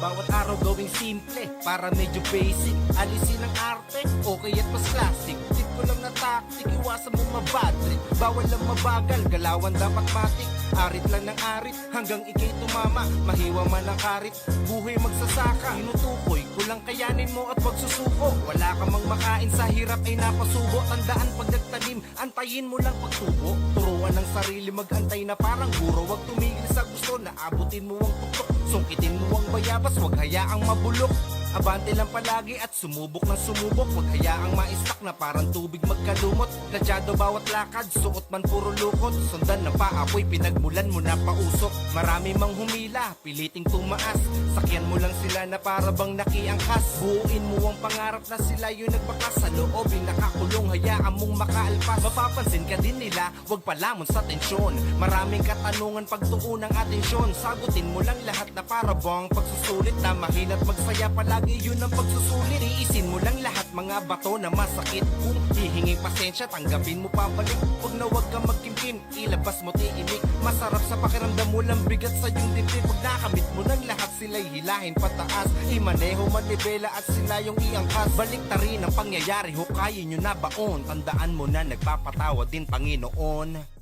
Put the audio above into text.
Bawat araw gawing simple para medyo basic. Alisin ang arte, okay at mas classic. Tip ko lang na tactic, iwasan mong mabadrit. Bawal lang mabagal, galawan dapat matik. Arit lang ng arit, hanggang ikay tumama. Mahiwa man ang karit, buhay magsasaka. Inutukoy, kulang kayanin mo at pagsusuko. Wala ka mang makain sa hirap ay napasubo. Tandaan pag nagtanim, antayin mo lang pagtubo. Turuan ng sarili magantay na parang guro. Huwag tumigil sa gusto na abutin mo ang tuktok. Sungkitin mo ang bayabas, huwag hayaang mabulok. Abante lang palagi at sumubok ng sumubok. Huwag hayaang maistak na parang tubig magkalumot. Nadyado bawat lakad, suot man puro lukot. Sundan ng paapoy, pinagmulan mo na pausok. Marami mang humila, piliting tumaas. Sakyan mo lang sila na para bang nakiangkas. Buuin mo ang pangarap na sila yung nagbakas. Sa loobing nakakulong, hayaan mong makaalpas. Mapapansin ka din nila, huwag palamon sa tensyon. Maraming katanungan pagtuon ng atensyon. Sagutin mo lang lahat na para bang pagsusulit. Na mahina't magsaya palagi, yun ang pagsusulit. Iisin mo lang lahat mga bato na masakit. Kung hihinging pasensya, tanggapin mo pabalik. Huwag na huwag kang magkimkim, ilabas mo tiimik. Masarap sa pakiramdam mo lang bigat sa iyong dibdib. Pag nakamit mo ng lahat, sila'y hilahin pataas. Imaneho manibela at sila yung iangkas. Balik ta rin ang pangyayari, hukayin nyo na baon. Tandaan mo na nagpapatawa din Panginoon.